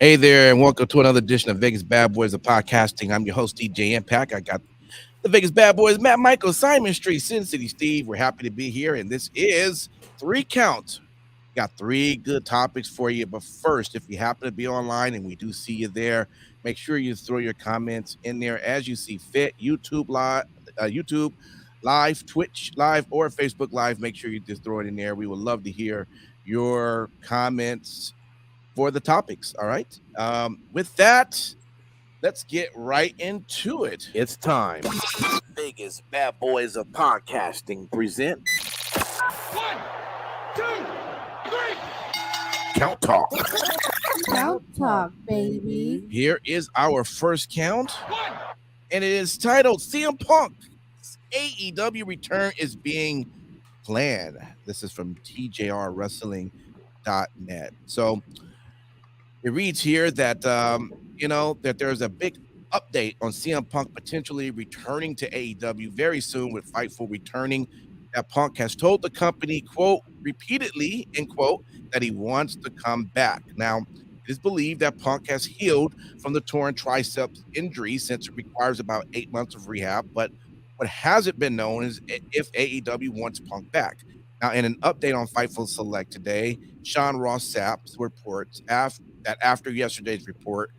Hey there, and welcome to another edition of Vegas Bad Boys of Podcasting. I'm your host, DJ Impact. I got the Vegas Bad Boys, Matt Michael, Simon Street, Sin City Steve. We're happy to be here, and this is Three Count. Got three good topics for you, but first, if you happen to be online and we do see you there, make sure you throw your comments in there as you see fit. YouTube Live, Twitch Live, or Facebook Live. Make sure you just throw it in there. We would love to hear your comments for the topics. All right. With that, let's get right into it. It's time. Biggest Bad Boys of Podcasting present 1, 2, 3. Count Talk. Count Talk, baby. Here is our first count, 1. and it is titled CM Punk's AEW return is being planned. This is from TJRWrestling.net. So it reads here that that there's a big update on CM Punk potentially returning to AEW very soon, with Fightful returning. That Punk has told the company, quote, repeatedly, end quote, that he wants to come back. Now, it is believed that Punk has healed from the torn triceps injury, since it requires about 8 months of rehab. But what hasn't been known is if AEW wants Punk back. Now, in an update on Fightful Select today, Sean Ross Sapp reports that after yesterday's report,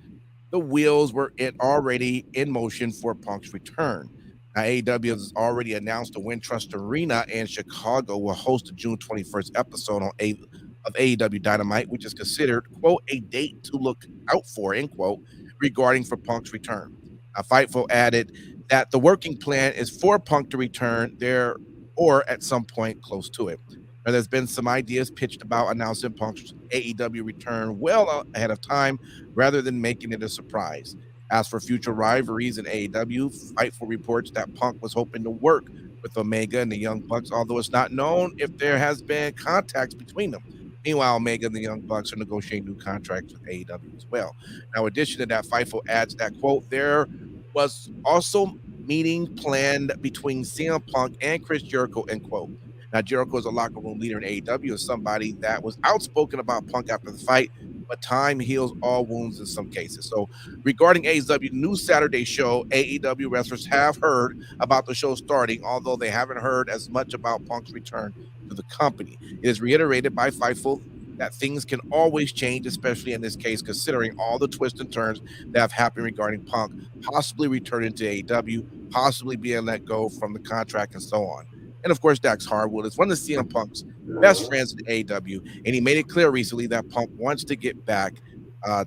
the wheels were already in motion for Punk's return. Now, AEW has already announced the Wintrust Arena in Chicago will host the June 21st episode of AEW Dynamite, which is considered, quote, a date to look out for, end quote, regarding for Punk's return. Now, Fightful added that the working plan is for Punk to return there or at some point close to it. Now, there's been some ideas pitched about announcing Punk's AEW return well ahead of time rather than making it a surprise. As for future rivalries in AEW, Fightful reports that Punk was hoping to work with Omega and the Young Bucks, although it's not known if there has been contacts between them. Meanwhile, Omega and the Young Bucks are negotiating new contracts with AEW as well. Now, in addition to that, Fightful adds that, quote, there was also meeting planned between CM Punk and Chris Jericho, end quote. Now, Jericho is a locker room leader in AEW and somebody that was outspoken about Punk after the fight, but time heals all wounds in some cases. So regarding AEW new Saturday show, AEW wrestlers have heard about the show starting, although they haven't heard as much about Punk's return to the company. It is reiterated by Fightful that things can always change, especially in this case, considering all the twists and turns that have happened regarding Punk possibly returning to AEW, possibly being let go from the contract, and so on. And of course, Dax Harwood is one of CM Punk's best friends in AEW, and he made it clear recently that Punk wants to get back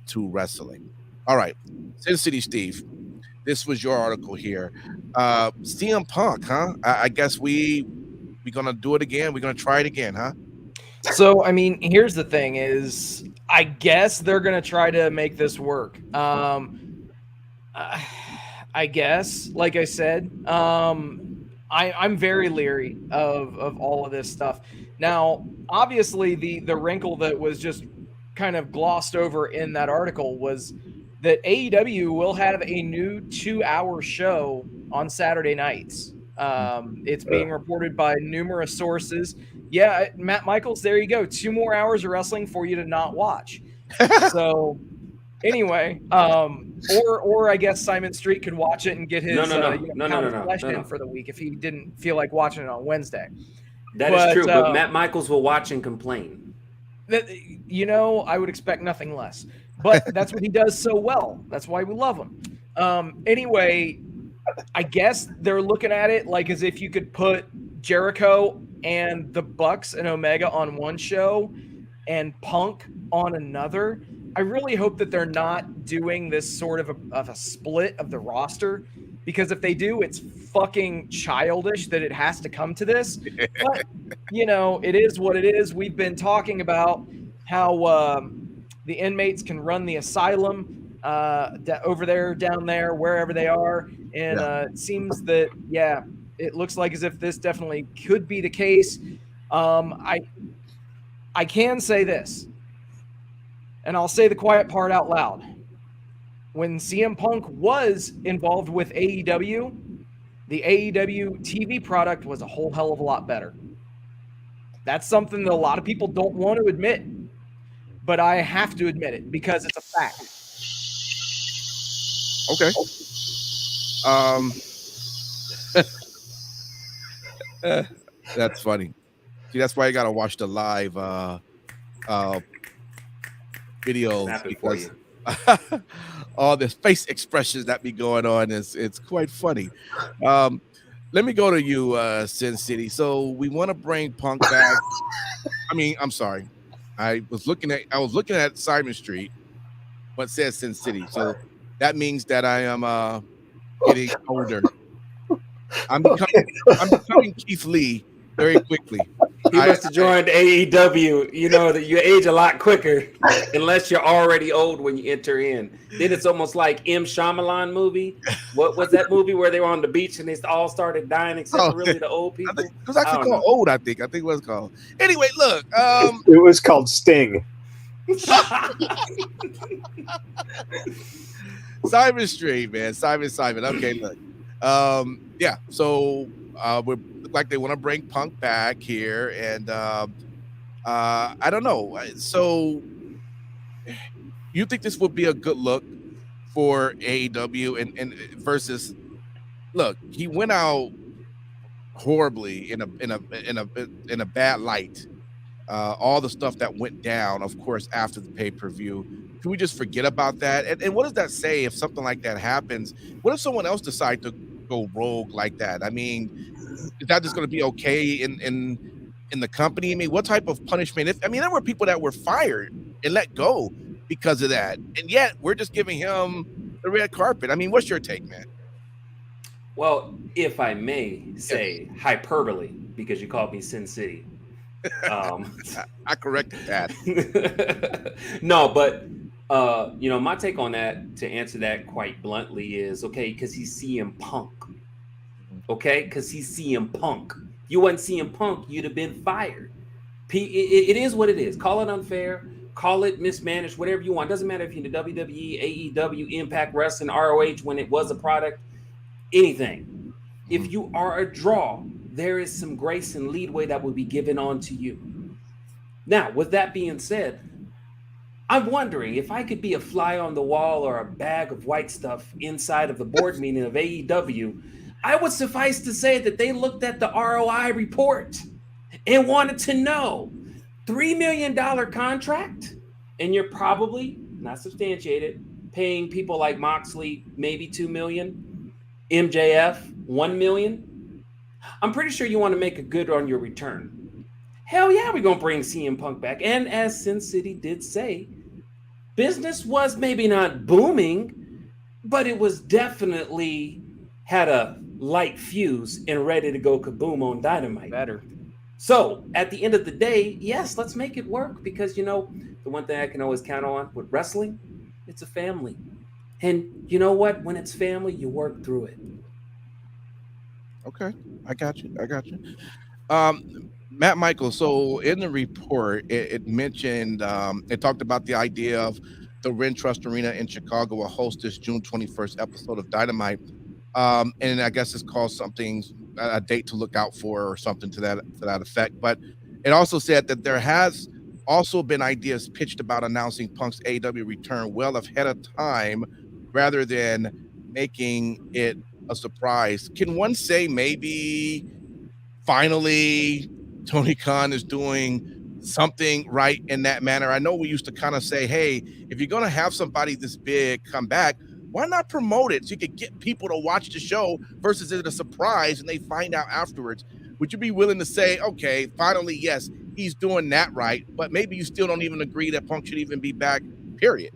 to wrestling. All right, Sin City Steve, this was your article here. CM Punk, huh? I guess we're gonna do it again. We're gonna try it again, huh? So, I mean, here's the thing: is I guess they're gonna try to make this work. I guess, like I said, I'm very leery of all of this stuff. Now, obviously, the wrinkle that was just kind of glossed over in that article was that AEW will have a new 2-hour show on Saturday nights. It's being reported by numerous sources. Yeah, Matt Michaels, there you go. 2 more hours of wrestling for you to not watch. So anyway, or I guess Simon Street could watch it and get his flesh in for the week if he didn't feel like watching it on Wednesday. That is true, but Matt Michaels will watch and complain. I would expect nothing less. But that's what he does so well. That's why we love him. Anyway, I guess they're looking at it like as if you could put Jericho and the Bucks and Omega on one show and Punk on another. I really hope that they're not doing this sort of a split of the roster, because if they do, it's fucking childish that it has to come to this. But, it is what it is. We've been talking about how the inmates can run the asylum over there, down there, wherever they are. And it seems that, it looks like as if this definitely could be the case. I can say this, and I'll say the quiet part out loud. When CM Punk was involved with AEW, the AEW TV product was a whole hell of a lot better. That's something that a lot of people don't want to admit. but I have to admit it because it's a fact. Okay. That's funny. See, that's why you gotta watch the live videos Snap it for because you. all the face expressions that be going on it's quite funny. Let me go to you, Sin City. So we want to bring Punk back. I mean, I'm sorry. I was looking at Simon Street, but it says Sin City. So that means that I am getting older. I'm becoming Keith Lee very quickly. He must have joined AEW. You know that you age a lot quicker, unless you're already old when you enter in. Then it's almost like M. Shyamalan movie. What was that movie where they were on the beach and they all started dying, except for really the old people? It was actually called Old. I think it was called. Anyway, look. It was called Sting. Simon Street, man. Simon. Okay, look. Yeah. So we look like they want to bring Punk back here, and I don't know. So you think this would be a good look for AEW and versus? Look, he went out horribly in a bad light. All the stuff that went down, of course, after the pay-per-view. Can we just forget about that? And what does that say if something like that happens? What if someone else decides to go rogue like that? I mean, is that just going to be okay in the company? I mean, what type of punishment? There were people that were fired and let go because of that, and yet we're just giving him the red carpet. I mean, what's your take, man? Well, if I may say hyperbole, because you called me Sin City. I corrected that. No, but my take on that, to answer that quite bluntly, is okay, because he's CM Punk. Okay, because he's CM Punk. You wasn't CM Punk, you'd have been fired. It is what it is. Call it unfair, call it mismanaged, whatever you want. Doesn't matter if you're in the WWE, AEW, Impact Wrestling, ROH, when it was a product, anything. If you are a draw, there is some grace and leadway that will be given on to you. Now, with that being said, I'm wondering if I could be a fly on the wall or a bag of white stuff inside of the board meeting of AEW, I would suffice to say that they looked at the ROI report and wanted to know $3 million contract, and you're probably not substantiated, paying people like Moxley maybe $2 million, MJF $1 million. I'm pretty sure you want to make a good on your return. Hell yeah, we're going to bring CM Punk back. And as Sin City did say, business was maybe not booming, but it was definitely had a light fuse and ready to go kaboom on Dynamite. Better. So at the end of the day, yes, let's make it work, because, the one thing I can always count on with wrestling, it's a family. And you know what? When it's family, you work through it. Okay, I got you. Matt Michaels. So in the report, it mentioned, it talked about the idea of the Rentrust Arena in Chicago will host this June 21st episode of Dynamite. And I guess it's called something, a date to look out for or something to that effect. But it also said that there has also been ideas pitched about announcing Punk's AEW return well ahead of time rather than making it a surprise. Can one say maybe finally Tony Khan is doing something right in that manner? I know we used to kind of say, hey, if you're going to have somebody this big come back, why not promote it so you could get people to watch the show versus it a surprise and they find out afterwards? Would you be willing to say, okay, finally, yes, he's doing that right, but maybe you still don't even agree that Punk should even be back, period?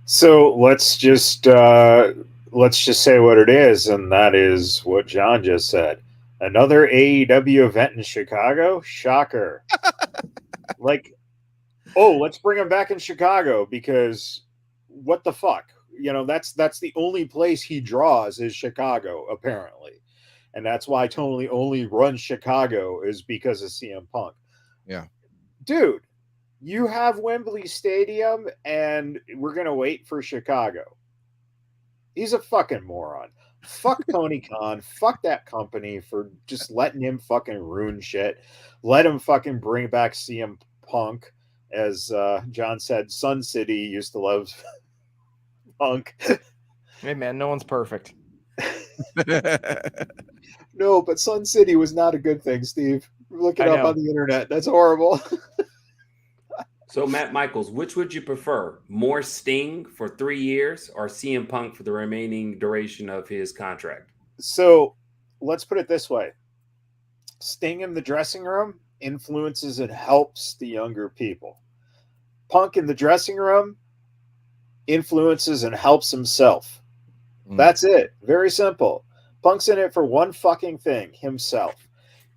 So let's just say what it is, and that is what John just said. Another AEW event in Chicago? Shocker. Let's bring him back in Chicago, because what the fuck? That's the only place he draws is Chicago, apparently. And that's why Tony only runs Chicago, is because of CM Punk. Yeah. Dude, you have Wembley Stadium, and we're going to wait for Chicago. He's a fucking moron. Fuck Tony Khan. Fuck that company for just letting him fucking ruin shit. Let him fucking bring back CM Punk. as John said, Sun City used to love Punk. Hey man, no one's perfect. No, but Sun City was not a good thing, Steve. Look it I up know. on the internet. That's horrible. So Matt Michaels, which would you prefer? More Sting for 3 years or CM Punk for the remaining duration of his contract? So let's put it this way. Sting in the dressing room influences and helps the younger people. Punk in the dressing room influences and helps himself. That's it. Very simple. Punk's in it for one fucking thing, himself.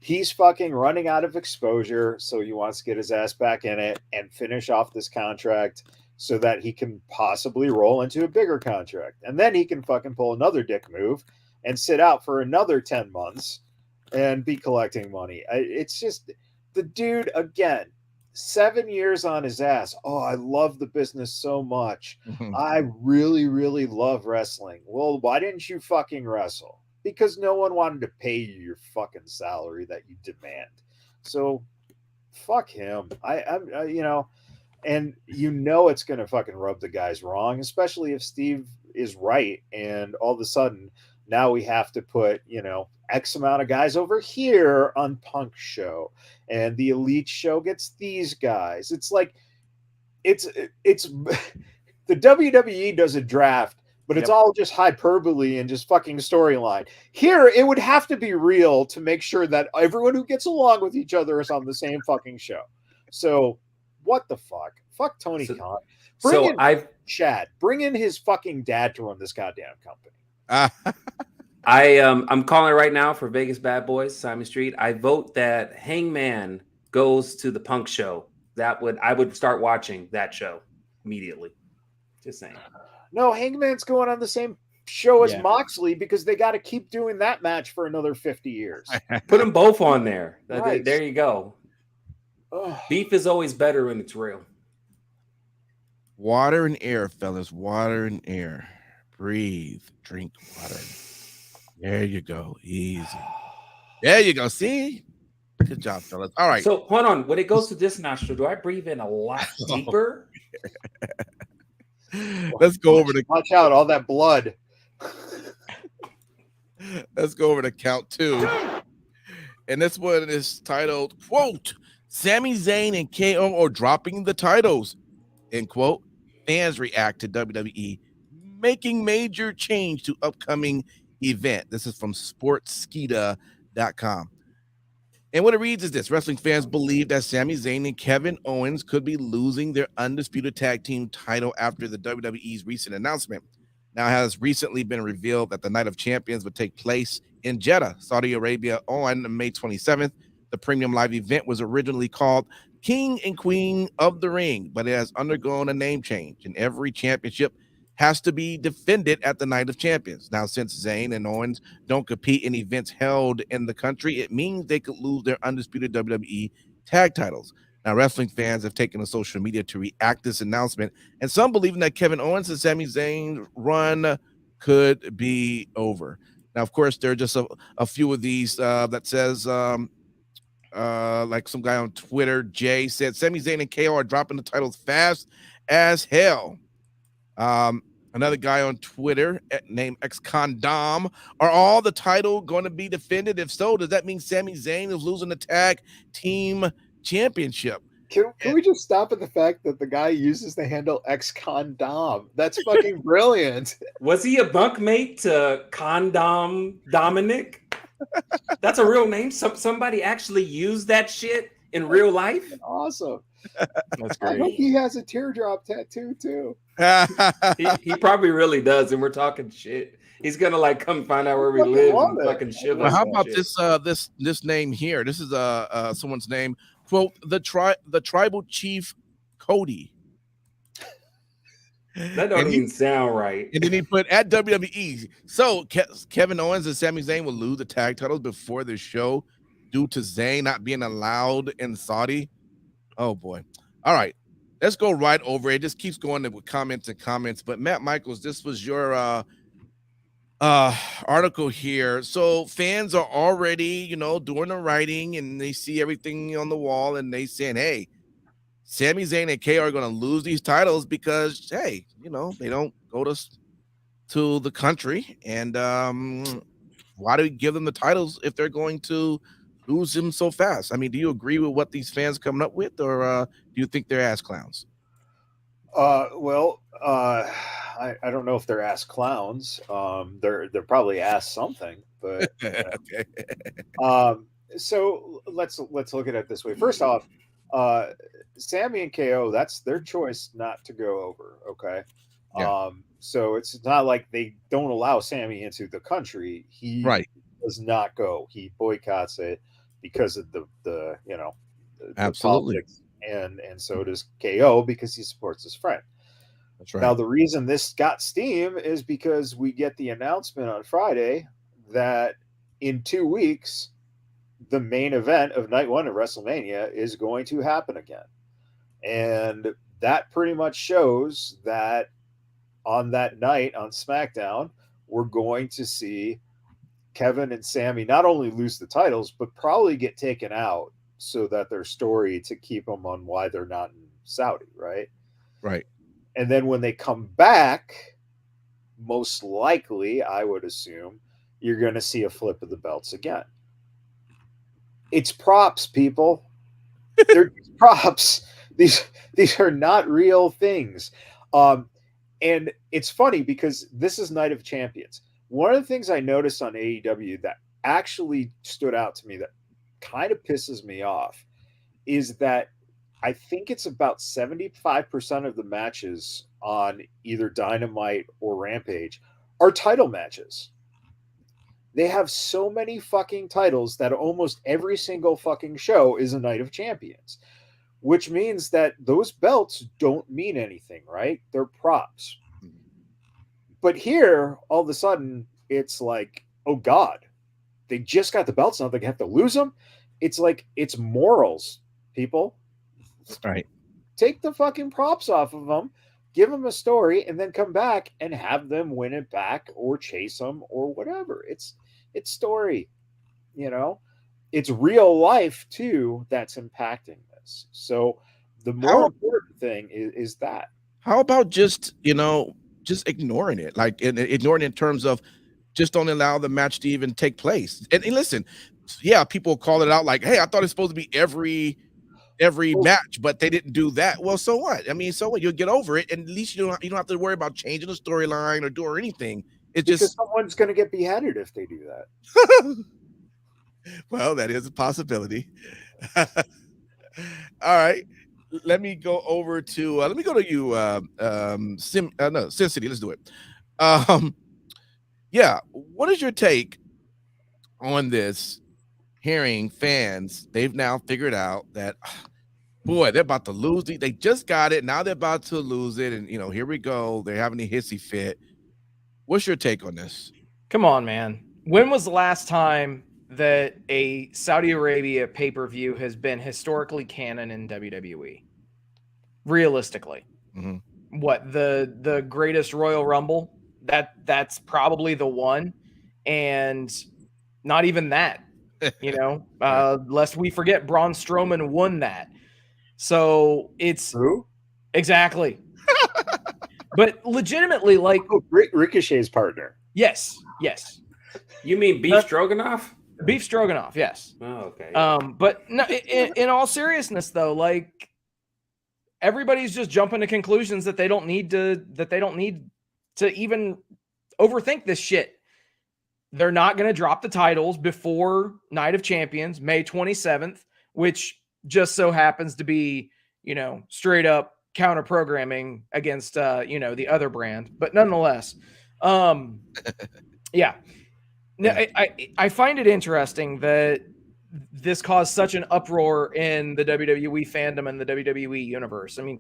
He's fucking running out of exposure, so he wants to get his ass back in it and finish off this contract so that he can possibly roll into a bigger contract. And then he can fucking pull another dick move and sit out for another 10 months and be collecting money. It's just the dude, again, 7 years on his ass. Oh, I love the business so much. I really, really love wrestling. Well, why didn't you fucking wrestle? Because no one wanted to pay you your fucking salary that you demand. So fuck him. I you know, and you know it's gonna fucking rub the guys wrong, especially if Steve is right, and all of a sudden now we have to put, you know, X amount of guys over here on Punk's show, and the Elite show gets these guys. It's like it's the WWE does a draft, but it's all just hyperbole and just fucking storyline. Here, it would have to be real to make sure that everyone who gets along with each other is on the same fucking show. So, what the fuck? Fuck Tony Khan. Bring in Chad. Bring in his fucking dad to run this goddamn company. I'm calling right now for Vegas Bad Boys, Sami Street. I vote that Hangman goes to the Punk show. I would start watching that show immediately. Just saying. No, Hangman's going on the same show as Moxley because they got to keep doing that match for another 50 years. Put them both on there. Right. There you go. Ugh. Beef is always better when it's real. Water and air, fellas. Water and air. Breathe. Drink water. There you go. Easy. There you go. See? Good job, fellas. All right. So hold on. When it goes to this nostril, do I breathe in a lot deeper? Let's go over to watch out, all that blood. Let's go over to count 2. And this one is titled, quote, Sami Zayn and KO are dropping the titles, end quote. Fans react to WWE making major change to upcoming event. This is from sportskeeda.com. And what it reads is this: wrestling fans believe that Sami Zayn and Kevin Owens could be losing their undisputed tag team title after the WWE's recent announcement. Now, it has recently been revealed that the Night of Champions would take place in Jeddah, Saudi Arabia on May 27th. The premium live event was originally called King and Queen of the Ring, but it has undergone a name change, and every championship has to be defended at the Night of Champions. Now, since Zayn and Owens don't compete in events held in the country, it means they could lose their undisputed WWE tag titles. Now, wrestling fans have taken to social media to react to this announcement, and some believing that Kevin Owens and Sami Zayn's run could be over. Now, of course, there are just a few of these that says, like some guy on Twitter, Jay, said, Sami Zayn and KO are dropping the titles fast as hell. Another guy on Twitter named XCondom, are all the title going to be defended? If so, does that mean Sami Zayn is losing the tag team championship? Can we just stop at the fact that the guy uses the handle XCondom? That's fucking brilliant. Was he a bunkmate to Condom Dominic? That's a real name. Somebody actually used that shit in real life. Awesome. That's I great. hope he has a teardrop tattoo too. He probably really does, and we're talking shit. He's gonna like come find out where we fucking live love and it. fucking shiver. Well, how and about shit. this name here? This is someone's name. Quote, the tribal chief Cody. That don't even sound right. And then he put at WWE. So Kevin Owens and Sami Zayn will lose the tag titles before the show due to Zayn not being allowed in Saudi. Oh boy. All right. Let's go right over it. It just keeps going with comments. But Matt Michaels, this was your article here. So fans are already, doing the writing, and they see everything on the wall, and they saying, hey, Sami Zayn and KO are going to lose these titles because, hey, they don't go to the country, and why do we give them the titles if they're going to lose them so fast? I mean, do you agree with what these fans coming up with, or do you think they're ass clowns? I don't know if they're ass clowns. They're probably ass something, but Okay. so let's look at it this way. First off, Sami and KO, that's their choice not to go over. Okay. Yeah. So it's not like they don't allow Sami into the country. He Right. does not go. He boycotts it because of the Absolutely. politics, and so does KO because he supports his friend. That's right. Now, the reason this got steam is because we get the announcement on Friday that in 2 weeks, the main event of night one of WrestleMania is going to happen again. And that pretty much shows that on that night on SmackDown, we're going to see Kevin and Sami not only lose the titles, but probably get taken out so that their story to keep them on why they're not in Saudi, right? Right. And then when they come back, most likely, I would assume, you're going to see a flip of the belts again. It's props, people. They're props. These are not real things. And it's funny because this is Night of Champions. One of the things I noticed on AEW that actually stood out to me that kind of pisses me off is that I think it's about 75% of the matches on either Dynamite or Rampage are title matches. They have so many fucking titles that almost every single fucking show is a Night of Champions, which means that those belts don't mean anything, right? They're props. But here, all of a sudden, it's like, oh God, they just got the belts now. They have to lose them. It's like, it's morals, people. Right. Take the fucking props off of them, give them a story, and then come back and have them win it back or chase them or whatever. It's story, it's real life too that's impacting this. So the more important thing is that. How about just ignoring it, like ignoring it in terms of just don't allow the match to even take place. And listen, yeah, people call it out like, hey, I thought it's supposed to be every match, but they didn't do that. Well, so what? I mean, so what? You'll get over it, and at least you don't have to worry about changing the storyline or anything. It's because just someone's going to get beheaded if they do that. Well, that is a possibility. All right, let me go over to you, Sin City. Let's do it. Yeah, what is your take on this? Hearing fans, they've now figured out that, boy, they're about to lose. They just got it. Now they're about to lose it. And, here we go. They're having a hissy fit. What's your take on this? Come on, man. When was the last time that a Saudi Arabia pay-per-view has been historically canon in WWE? Realistically. Mm-hmm. What, the greatest Royal Rumble? That's probably the one. And not even that. Lest we forget, Braun Strowman won that. So it's who? Exactly. But legitimately, like Ricochet's partner. Yes. You mean Beef Stroganoff? Beef Stroganoff, yes. Oh, okay. But no, in all seriousness, though, like everybody's just jumping to conclusions that they don't need to even overthink this shit. They're not going to drop the titles before Night of Champions, May 27th, which just so happens to be, straight up counter programming against, the other brand. But nonetheless, yeah. No, I find it interesting that this caused such an uproar in the WWE fandom and the WWE universe. I mean,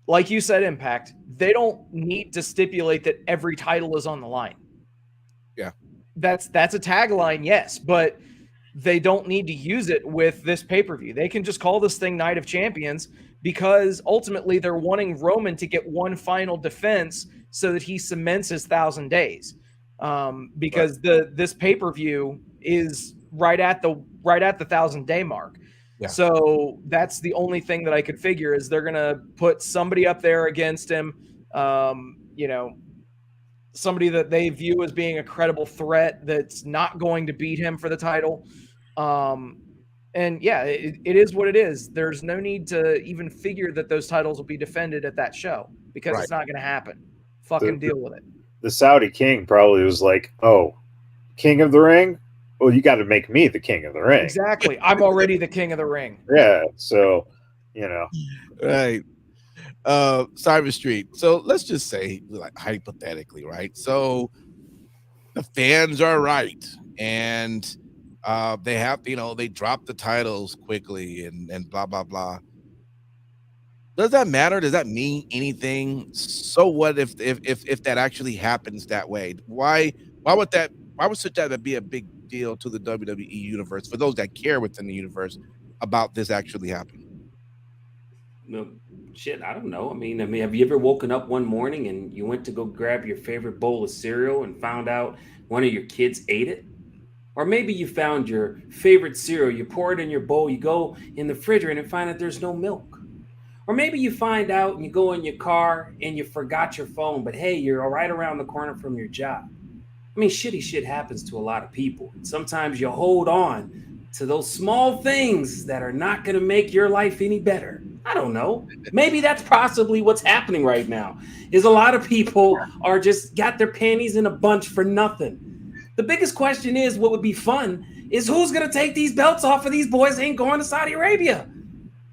like you said, Impact, they don't need to stipulate that every title is on the line. Yeah. That's a tagline, yes, but they don't need to use it with this pay-per-view. They can just call this thing Night of Champions because ultimately they're wanting Roman to get one final defense so that he cements his 1,000 days. Because this pay-per-view is right at the 1,000-day mark. Yeah. So that's the only thing that I could figure is they're going to put somebody up there against him, somebody that they view as being a credible threat that's not going to beat him for the title. And yeah, it is what it is. There's no need to even figure that those titles will be defended at that show because Right. it's not going to happen. Fucking deal with it. The Saudi king probably was like, "Oh, king of the ring? Well, you got to make me the king of the ring." Exactly. I'm already the king of the ring. Yeah. So, Right. Cyber Street. So let's just say, like, hypothetically, right? So the fans are right, and they have, they drop the titles quickly and blah blah blah. Does that matter? Does that mean anything? So what if that actually happens that way? Why would such that be a big deal to the WWE universe for those that care within the universe about this actually happening? No, shit, I don't know. I mean, have you ever woken up one morning and you went to go grab your favorite bowl of cereal and found out one of your kids ate it? Or maybe you found your favorite cereal, you pour it in your bowl, you go in the refrigerator and find that there's no milk. Or maybe you find out and you go in your car and you forgot your phone, but hey, you're right around the corner from your job. I mean, shitty shit happens to a lot of people. And sometimes you hold on to those small things that are not going to make your life any better. I don't know. Maybe that's possibly what's happening right now, is a lot of people are just got their panties in a bunch for nothing. The biggest question is, what would be fun is who's going to take these belts off of these boys ain't going to Saudi Arabia.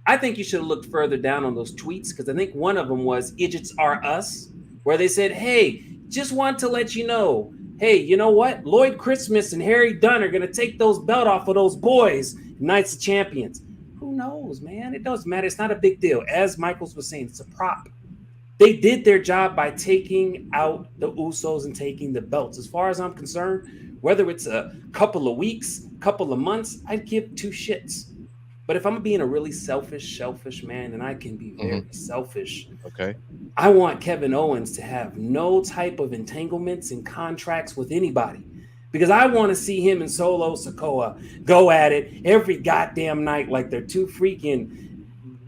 I think you should have looked further down on those tweets, because I think one of them was Idiots Are Us, where they said, hey, just want to let you know, hey, you know what? Lloyd Christmas and Harry Dunn are going to take those belt off of those boys, Knights of Champions. Who knows, man? It doesn't matter. It's not a big deal. As Michaels was saying, it's a prop. They did their job by taking out the Usos and taking the belts. As far as I'm concerned, whether it's a couple of weeks, couple of months, I'd give two shits. But if I'm being a really selfish man, and I can be very selfish, okay, I want Kevin Owens to have no type of entanglements and contracts with anybody, because I want to see him and Solo Sikoa go at it every goddamn night like they're two freaking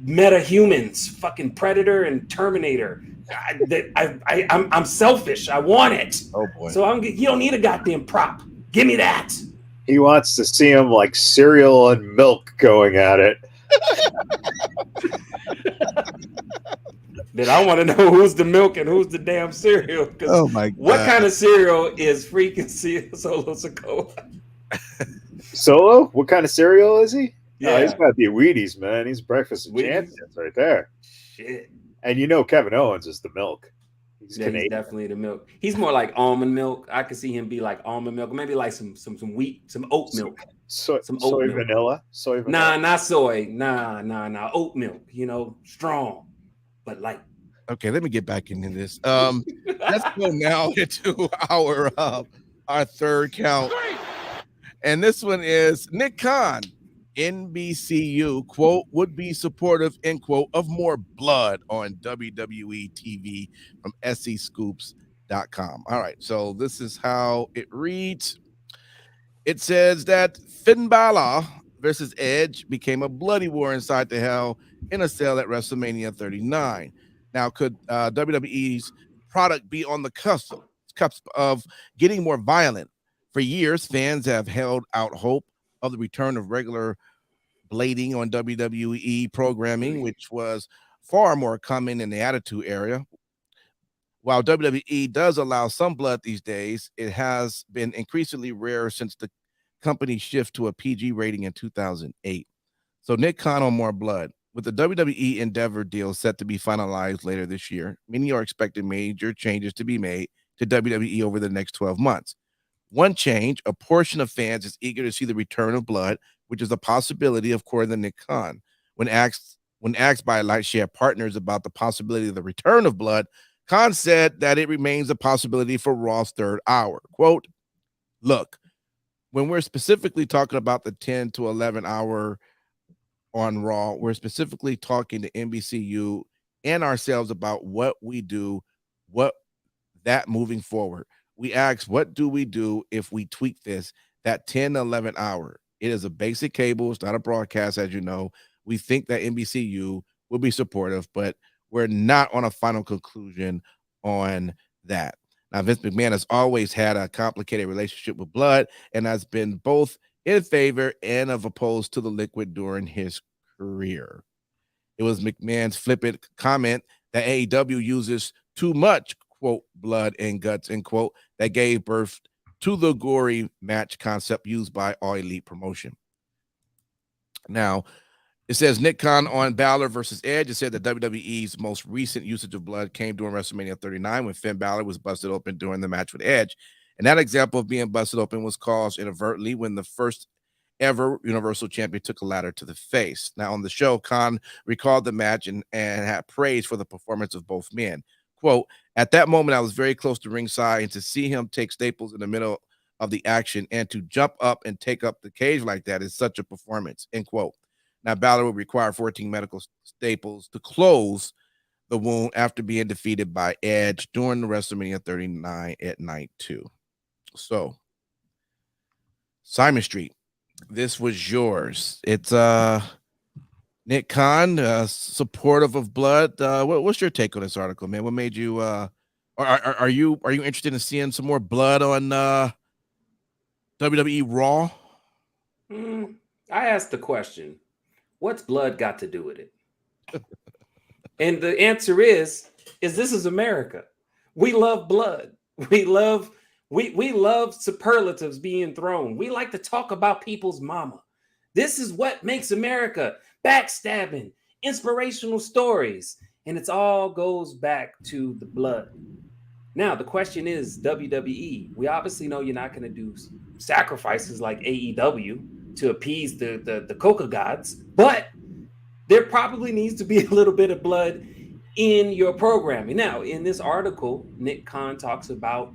meta-humans, fucking Predator and Terminator. I'm selfish. I want it. Oh boy. So you don't need a goddamn prop. Give me that. he wants to see him like cereal and milk going at it. Then I want to know who's the milk and who's the damn cereal. Oh my God. What kind of cereal is freaking Solo Sikoa? Solo? What kind of cereal is he? Yeah. He's got to be Wheaties, man. He's breakfast of Wheaties? champions right there. Shit. And you know Kevin Owens is the milk. He's Yeah, Canadian. he's definitely the milk. He's more like almond milk. I could see him be like almond milk, maybe like some wheat, some oat milk. Soy milk. vanilla. Soy vanilla. Nah, not soy. Nah. Oat milk. Strong, but light. Okay, let me get back into this. Let's go now into our third count. And this one is Nick Khan, NBCU, quote, would be supportive, end quote, of more blood on WWE TV from SEScoops.com. All right, so this is how it reads. It says that Finn Balor versus Edge became a bloody war inside the Hell in a Cell at WrestleMania 39. Now, could WWE's product be on the cusp of getting more violent? For years, fans have held out hope of the return of regular blading on WWE programming, which was far more common in the Attitude Era. While WWE does allow some blood these days, it has been increasingly rare since the company's shift to a PG rating in 2008. So Nick Khan on more blood. With the WWE Endeavor deal set to be finalized later this year, many are expecting major changes to be made to WWE over the next 12 months. One change, a portion of fans is eager to see the return of blood, which is a possibility, according to Nick Khan. When asked by Lightshare Partners about the possibility of the return of blood, Khan said that it remains a possibility for Raw's third hour. Quote, look, when we're specifically talking about the 10 to 11 hour on Raw, we're specifically talking to NBCU and ourselves about what we do, what that moving forward. We asked, what do we do if we tweak this, that 10 to 11 hour? It is a basic cable. It's not a broadcast, as you know. We think that NBCU will be supportive, but we're not on a final conclusion on that. Now, Vince McMahon has always had a complicated relationship with blood and has been both in favor and of opposed to the liquid during his career. It was McMahon's flippant comment that AEW uses too much, quote, blood and guts, end quote, that gave birth to the gory match concept used by All Elite Promotion. Now, it says Nick Khan on Balor versus Edge. It said that WWE's most recent usage of blood came during WrestleMania 39 when Finn Balor was busted open during the match with Edge. And that example of being busted open was caused inadvertently when the first ever Universal Champion took a ladder to the face. Now, on the show, Khan recalled the match and had praise for the performance of both men. Quote, at that moment, I was very close to ringside, and to see him take staples in the middle of the action and to jump up and take up the cage like that is such a performance, end quote. Now, Balor would require 14 medical staples to close the wound after being defeated by Edge during the WrestleMania 39 at night 2. So, Simon Street, this was yours. It's Nick Khan, supportive of blood. What's your take on this article, man? What made you are you interested in seeing some more blood on WWE Raw? I asked the question, what's blood got to do with it? And the answer is this is America. We love blood. We love superlatives being thrown. We like to talk about people's mama. This is what makes America. Backstabbing, inspirational stories, and it all goes back to the blood. Now, the question is, WWE, we obviously know you're not going to do sacrifices like AEW to appease the coca gods, but there probably needs to be a little bit of blood in your programming. Now, in this article, Nick Khan talks about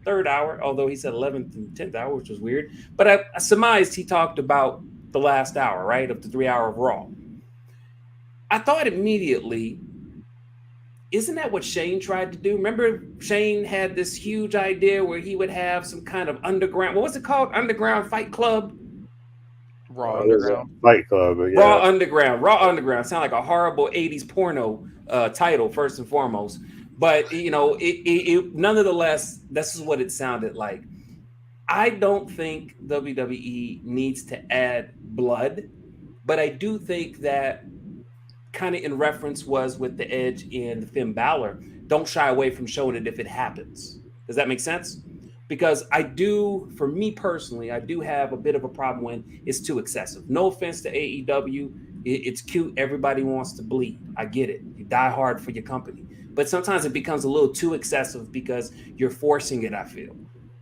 third hour, although he said 11th and 10th hour, which was weird. But I surmised he talked about the last hour, right, of the 3 hour of Raw. I thought immediately, isn't that what Shane tried to do? Remember, Shane had this huge idea where he would have some kind of underground, what was it called? Underground Fight Club? Raw Underground. Fight Club. Yeah. Raw Underground. Sound like a horrible 80s porno title, first and foremost. But, you know, it nonetheless, this is what it sounded like. I don't think WWE needs to add blood, but I do think that kind of in reference was with the Edge and the Finn Balor, don't shy away from showing it if it happens. Does that make sense? Because for me personally, I do have a bit of a problem when it's too excessive. No offense to AEW. It's cute. Everybody wants to bleed. I get it. You die hard for your company. But sometimes it becomes a little too excessive because you're forcing it, I feel.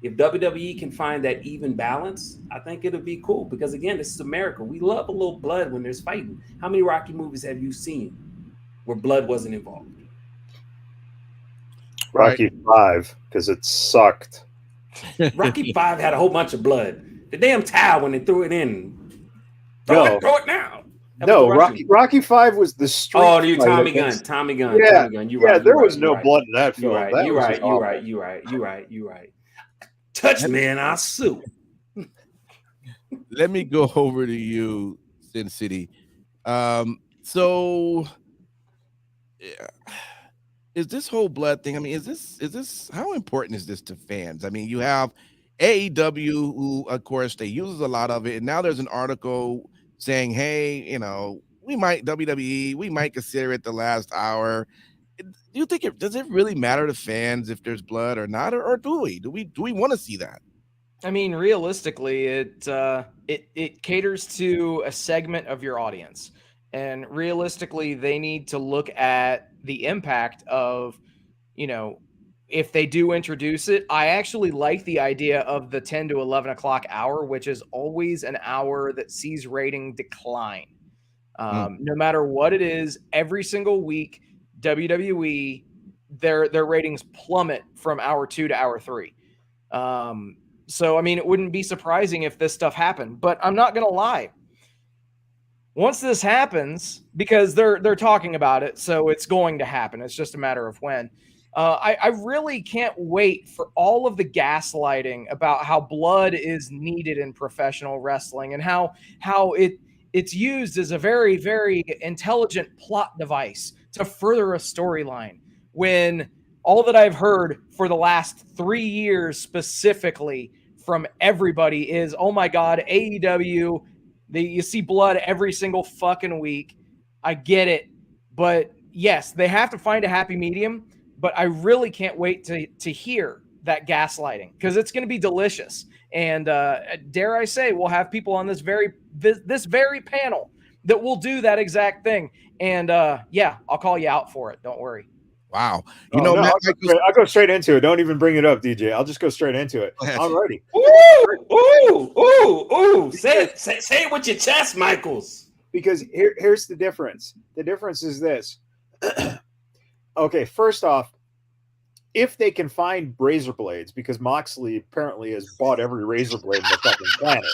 If WWE can find that even balance, I think it'll be cool. Because again, this is America. We love a little blood when there's fighting. How many Rocky movies have you seen where blood wasn't involved? Rocky 5, because it sucked. Rocky 5 had a whole bunch of blood. The damn towel when they threw it in. Throw it now. No, Rocky 5 was the street. Oh, you Tommy Gun. Yeah, Tommy Gun. There was no blood in that film. You're right. Touch me and I'll sue. Let me go over to you, Sin City. So is this whole blood thing? I mean, is this how important is this to fans? I mean, you have AEW, who of course they use a lot of it, and now there's an article saying, hey, you know, WWE, we might consider it the last hour. Do you think does it really matter to fans if there's blood or not, or do we want to see that? I mean, realistically, it caters to a segment of your audience, and realistically, they need to look at the impact of, you know, if they do introduce it. I actually like the idea of the 10 to 11 o'clock hour, which is always an hour that sees rating decline. No matter what it is, every single week, WWE, their ratings plummet from hour 2 to hour 3. So, I mean, it wouldn't be surprising if this stuff happened, but I'm not going to lie. Once this happens, because they're talking about it, so it's going to happen. It's just a matter of when. I really can't wait for all of the gaslighting about how blood is needed in professional wrestling and how it's used as a very, very intelligent plot device to further a storyline. When all that I've heard for the last 3 years specifically from everybody is, oh my God, AEW, you see blood every single fucking week. I get it. But yes, they have to find a happy medium. But I really can't wait to hear that gaslighting because it's going to be delicious. And dare I say, we'll have people on this very panel that will do that exact thing. And yeah, I'll call you out for it. Don't worry. Wow. No, Matt I'll go straight into it. Don't even bring it up, DJ. I'll just go straight into it. Go ahead. I'm ready. Ooh. Say it with your chest, Michaels. Because here's the difference. The difference is this. Okay, first off, if they can find razor blades, because Moxley apparently has bought every razor blade in the fucking planet.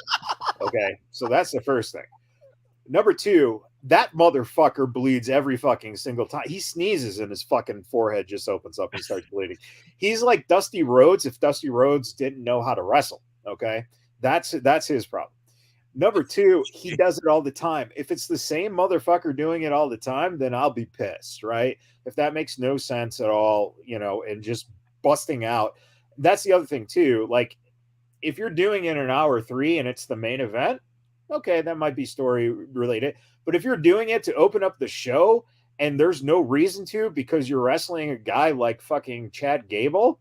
Okay, so that's the first thing. Number two, that motherfucker bleeds every fucking single time. He sneezes and his fucking forehead just opens up and starts bleeding. He's like Dusty Rhodes if Dusty Rhodes didn't know how to wrestle. Okay, that's his problem. Number two, he does it all the time. If it's the same motherfucker doing it all the time, then I'll be pissed, right? If that makes no sense at all, and just busting out. That's the other thing too. Like, if you're doing it in an hour 3 and it's the main event, okay, that might be story related. But if you're doing it to open up the show and there's no reason to because you're wrestling a guy like fucking Chad Gable,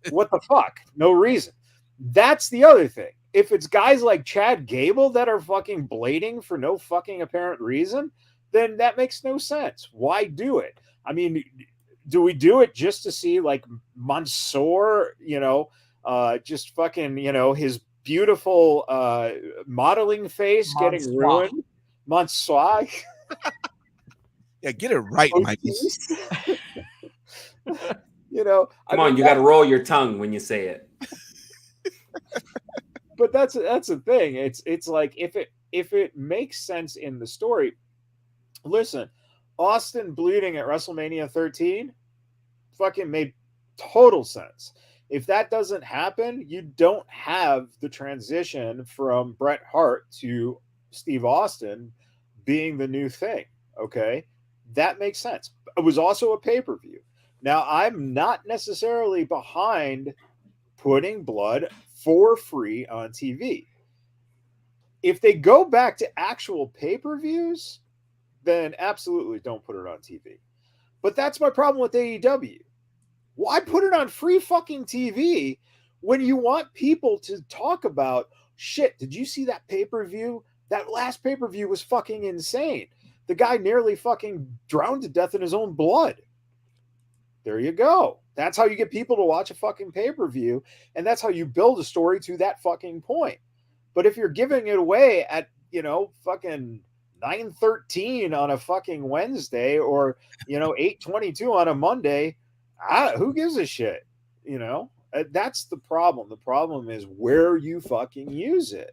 what the fuck? No reason. That's the other thing. If it's guys like Chad Gable that are fucking blading for no fucking apparent reason, then that makes no sense. Why do it? I mean, do we do it just to see like Mansoor, just fucking, his beautiful modeling face getting ruined? Mansoor. Yeah, get it right, Mike. Come on, you got to roll your tongue when you say it. But that's the thing. It's like if it makes sense in the story. Listen, Austin bleeding at WrestleMania 13 fucking made total sense. If that doesn't happen, you don't have the transition from Bret Hart to Steve Austin being the new thing. Okay, that makes sense. It was also a pay-per-view. Now, I'm not necessarily behind putting blood for free on TV. If they go back to actual pay-per-views, then absolutely don't put it on TV. But that's my problem with AEW. Why put it on free fucking TV when you want people to talk about, shit, did you see that pay-per-view? That last pay-per-view was fucking insane. The guy nearly fucking drowned to death in his own blood. There you go. That's how you get people to watch a fucking pay-per-view, and that's how you build a story to that fucking point. But if you're giving it away at, fucking 9:13 on a fucking Wednesday or, 8:22 on a Monday, who gives a shit? That's the problem. The problem is where you fucking use it.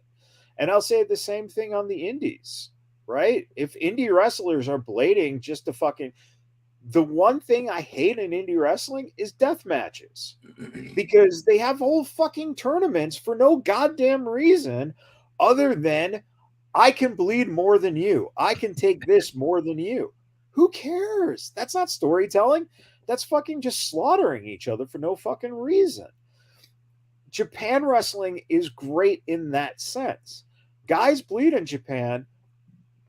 And I'll say the same thing on the indies, right? If indie wrestlers are blading just to fucking... The one thing I hate in indie wrestling is death matches, because they have whole fucking tournaments for no goddamn reason other than I can bleed more than you. I can take this more than you. Who cares? That's not storytelling. That's fucking just slaughtering each other for no fucking reason. Japan wrestling is great in that sense. Guys bleed in Japan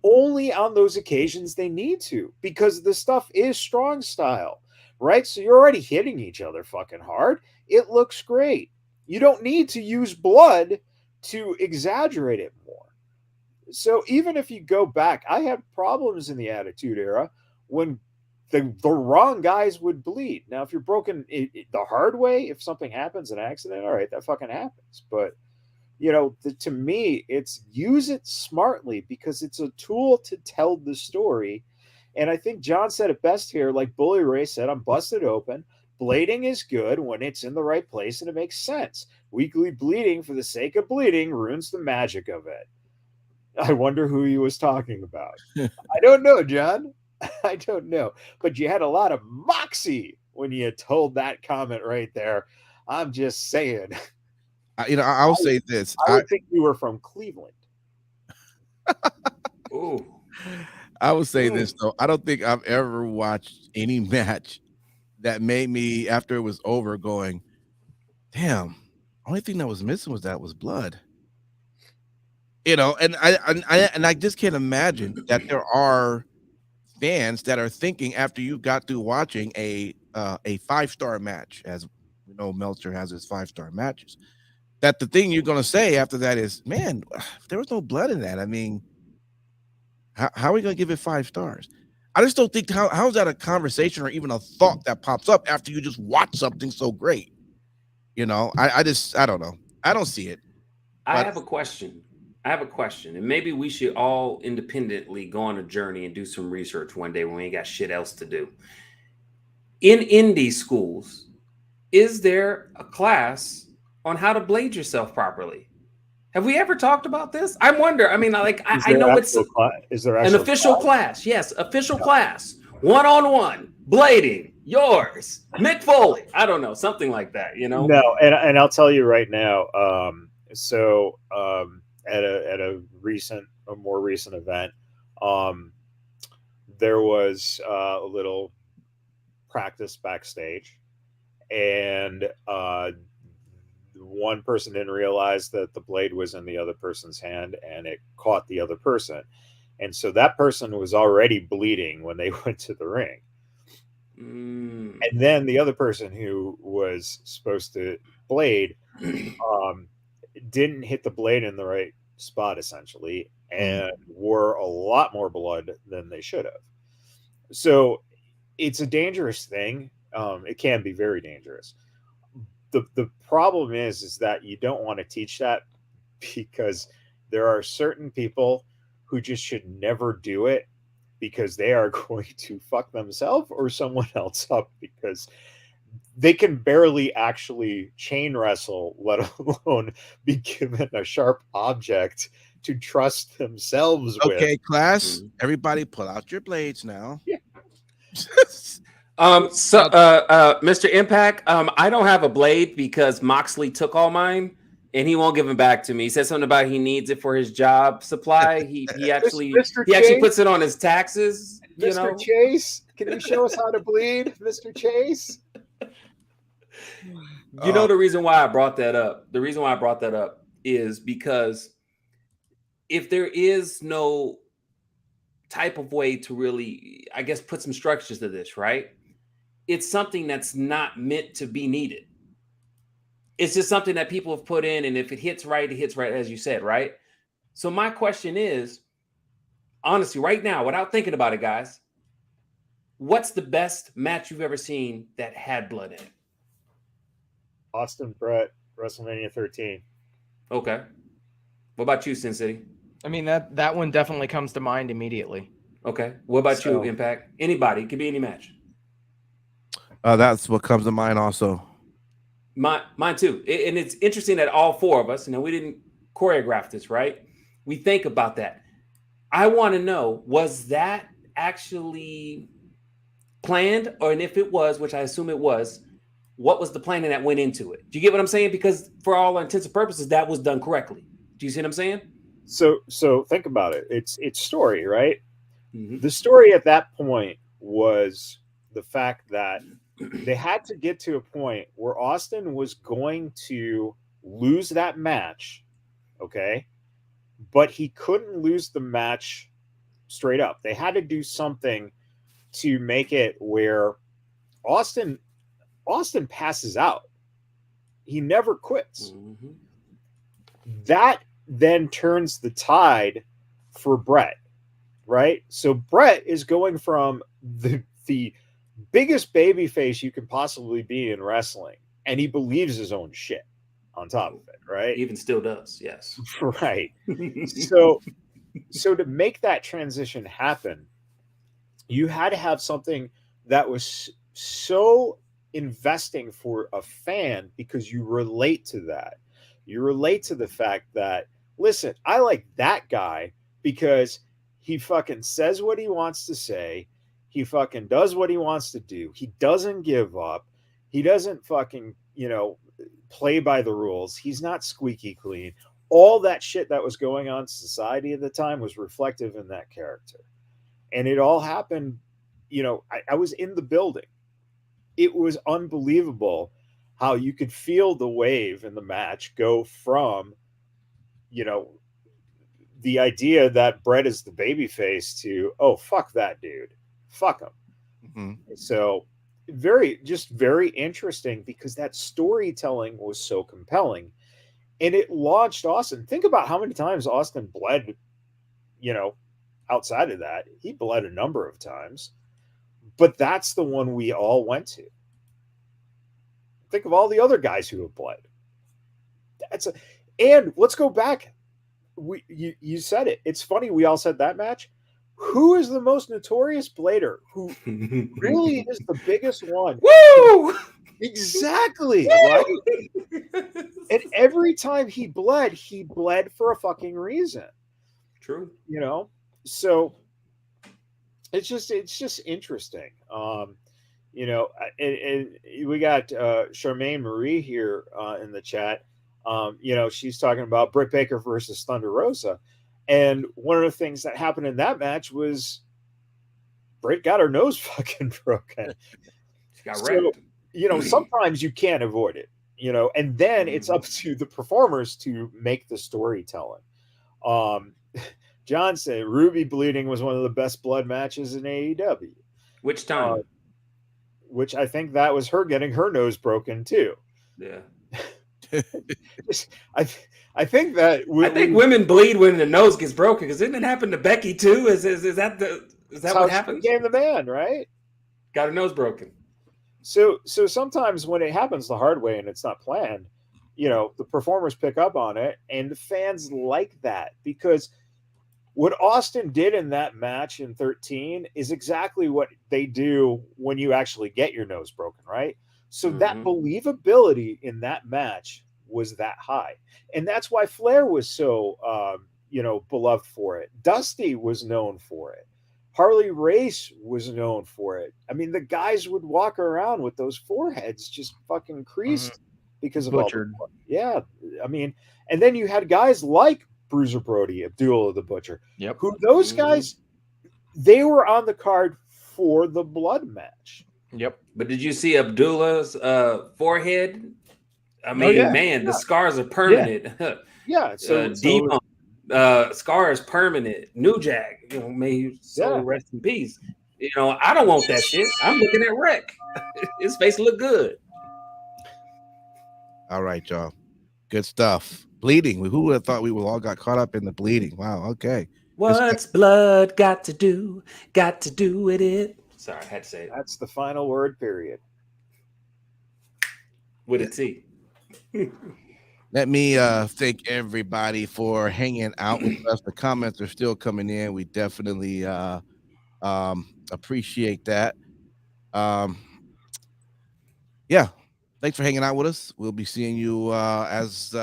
only on those occasions they need to, because the stuff is strong style, right? So you're already hitting each other fucking hard. It looks great. You don't need to use blood to exaggerate it more. So even if you go back, I had problems in the Attitude Era when the wrong guys would bleed. Now, if you're broken the hard way, if something happens, an accident, all right, that fucking happens. But to me, it's use it smartly, because it's a tool to tell the story. And I think John said it best here, like Bully Ray said, I'm busted open. Blading is good when it's in the right place and it makes sense. Weekly bleeding for the sake of bleeding ruins the magic of it. I wonder who he was talking about. I don't know, John. I don't know. But you had a lot of moxie when you told that comment right there. I'm just saying. I'll say this. I would think you were from Cleveland. Ooh. I would say this though. I don't think I've ever watched any match that made me, after it was over, going, damn, only thing that was missing was blood. And I just can't imagine that there are fans that are thinking, after you got through watching a 5-star match, as we know Meltzer has his 5-star matches, that the thing you're going to say after that is, man, there was no blood in that. I mean, how are we going to give it 5 stars? I just don't think how is that a conversation or even a thought that pops up after you just watch something so great? I don't know. I don't see it. I have a question. And maybe we should all independently go on a journey and do some research one day when we ain't got shit else to do. In indie schools, is there a class on how to blade yourself properly? Have we ever talked about this? I wonder. I mean, I know it's is there an official class? Yes, official class. 1-on-1 blading. Yours, Mick Foley. I don't know, something like that. No, and I'll tell you right now. At a more recent event, there was a little practice backstage, and one person didn't realize that the blade was in the other person's hand, and it caught the other person, and so that person was already bleeding when they went to the ring. And then the other person who was supposed to blade didn't hit the blade in the right spot, essentially, and wore a lot more blood than they should have. So it's a dangerous thing. It can be very dangerous. The problem is that you don't want to teach that, because there are certain people who just should never do it, because they are going to fuck themselves or someone else up, because they can barely actually chain wrestle, let alone be given a sharp object to trust themselves with. Okay, class, everybody pull out your blades now. Yeah. Mr. Impact, I don't have a blade because Moxley took all mine and he won't give them back to me. He said something about he needs it for his job supply. He actually puts it on his taxes. Mr. Chase, can you show us how to bleed, Mr. Chase? The reason why I brought that up. The reason why I brought that up is because if there is no type of way to really, I guess, put some structures to this, right? It's something that's not meant to be needed. It's just something that people have put in, and if it hits right, as you said, right? So my question is, honestly, right now, without thinking about it, guys, what's the best match you've ever seen that had blood in it? Austin Brett, WrestleMania 13. Okay. What about you, Sin City? I mean, that one definitely comes to mind immediately. Okay. What about you, Impact? Anybody. It could be any match. That's what comes to mind also. Mine too. And it's interesting that all 4 of us, we didn't choreograph this, right? We think about that. I want to know, was that actually planned? And if it was, which I assume it was, what was the planning that went into it? Do you get what I'm saying? Because for all intents and purposes, that was done correctly. Do you see what I'm saying? So think about it. It's story, right? Mm-hmm. The story at that point was the fact that they had to get to a point where Austin was going to lose that match, okay? But he couldn't lose the match straight up. They had to do something to make it where Austin passes out. He never quits. Mm-hmm. That then turns the tide for Brett, right? So Brett is going from the biggest baby face you can possibly be in wrestling, and he believes his own shit on top of it, right? Even still does, yes. Right. So to make that transition happen, you had to have something that was so investing for a fan, because you relate to that. You relate to the fact that, listen, I like that guy because he fucking says what he wants to say. He fucking does what he wants to do. He doesn't give up. He doesn't fucking, play by the rules. He's not squeaky clean. All that shit that was going on in society at the time was reflective in that character. And it all happened, I was in the building. It was unbelievable how you could feel the wave in the match go from, the idea that Brett is the babyface to, oh, fuck that dude. Fuck him. Mm-hmm. So very interesting because that storytelling was so compelling. And it launched Austin. Think about how many times Austin bled, outside of that. He bled a number of times. But that's the one we all went to. Think of all the other guys who have bled. And let's go back. You said it. It's funny we all said that match. Who is the most notorious blader? Who really is the biggest one? Woo! Exactly. Right? And every time he bled for a fucking reason. True. So it's just interesting. And we got Charmaine Marie here in the chat. She's talking about Britt Baker versus Thunder Rosa. And one of the things that happened in that match was Britt got her nose fucking broken. She got wrecked. Sometimes you can't avoid it, and then it's up to the performers to make the storytelling. John said Ruby bleeding was one of the best blood matches in AEW. Which time? Which I think that was her getting her nose broken too. Yeah. I think that I think women bleed when the nose gets broken because didn't it happen to Becky too? Is that what happened? She became the man, right? Got her nose broken. So sometimes when it happens the hard way and it's not planned, the performers pick up on it and the fans like that because what Austin did in that match in 13 is exactly what they do when you actually get your nose broken, right? So that believability in that match was that high. And that's why Flair was so, beloved for it. Dusty was known for it. Harley Race was known for it. I mean, the guys would walk around with those foreheads just fucking creased because of Butchered. Yeah. I mean, and then you had guys like Bruiser Brody, Abdullah the Butcher. Yep. Who those guys, they were on the card for the blood match. Yep. But did you see Abdullah's forehead? I mean, man, the scars are permanent. Yeah. So D-Punk, scars permanent. New Jack, may his soul rest in peace. I don't want that shit. I'm looking at Wreck. His face look good. All right, y'all. Good stuff. Bleeding. Who would have thought we all got caught up in the bleeding? Wow. Okay. What's blood got to do? Got to do with it. Sorry, I had to say it. That's the final word, period. With a T. Let me thank everybody for hanging out with us. The comments are still coming in. We definitely appreciate that. Yeah. Thanks for hanging out with us. We'll be seeing you as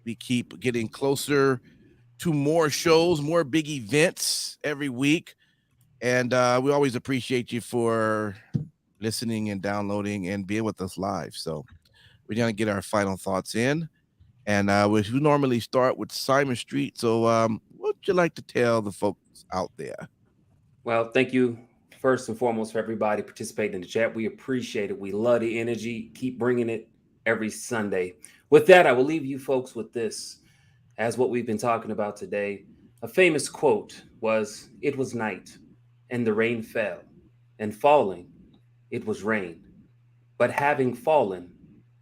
we keep getting closer to more shows, more big events every week. And we always appreciate you for listening and downloading and being with us live. So we're going to get our final thoughts in. And we normally start with Simon Street. So what would you like to tell the folks out there? Well, thank you first and foremost for everybody participating in the chat. We appreciate it. We love the energy. Keep bringing it every Sunday. With that, I will leave you folks with this as what we've been talking about today. A famous quote was, "It was night and the rain fell, and falling, it was rain. But having fallen,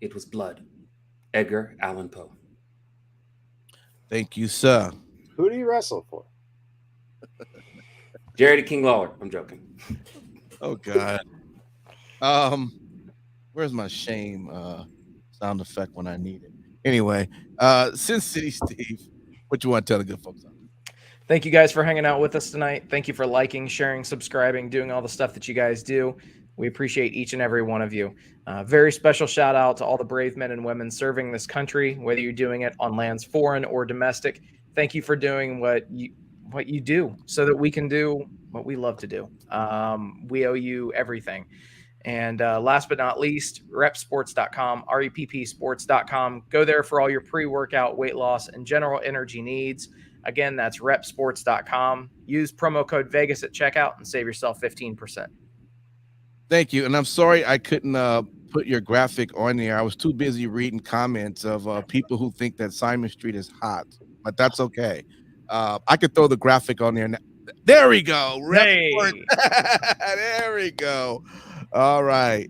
it was blood." Edgar Allan Poe. Thank you, sir. Who do you wrestle for? Jerry the King Lawler. I'm joking. Oh God. Where's my shame sound effect when I need it? Anyway, Sin City Steve, what you want to tell the good folks? Thank you guys for hanging out with us tonight. Thank you for liking, sharing, subscribing, doing all the stuff that you guys do. We appreciate each and every one of you. Very special shout out to all the brave men and women serving this country, whether you're doing it on lands foreign or domestic. Thank you for doing what what you do so that we can do what we love to do. We owe you everything. And last but not least, repsports.com, reppsports.com. Go there for all your pre-workout, weight loss, and general energy needs. Again, that's repsports.com. Use promo code Vegas at checkout and save yourself 15%. Thank you. And I'm sorry I couldn't put your graphic on there. I was too busy reading comments of people who think that Simon Street is hot, but that's okay. I could throw the graphic on there now. There we go. Hey. There we go. All right.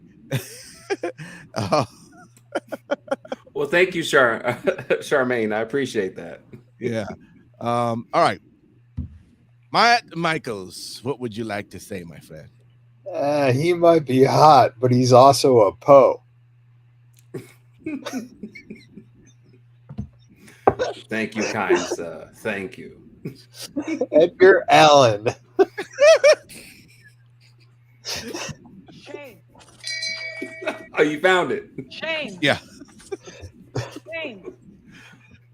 Well, thank you, Charmaine. I appreciate that. Yeah. All right. Michaels, what would you like to say, my friend? He might be hot, but he's also a Poe. Thank you, kind sir. Thank you. Edgar Allan. Shame. Oh, you found it. Shame. Yeah. Shame.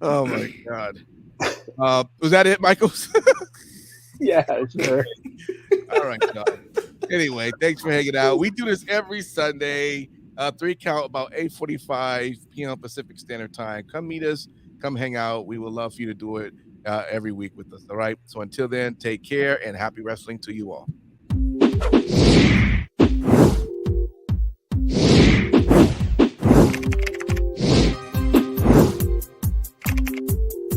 Oh my God. Was that it, Michaels? Yeah, sure. All right, God. Anyway, thanks for hanging out. We do this every Sunday, 3 count, about 8:45 p.m. Pacific Standard Time. Come meet us. Come hang out. We would love for you to do it every week with us. All right. So until then, take care and happy wrestling to you all.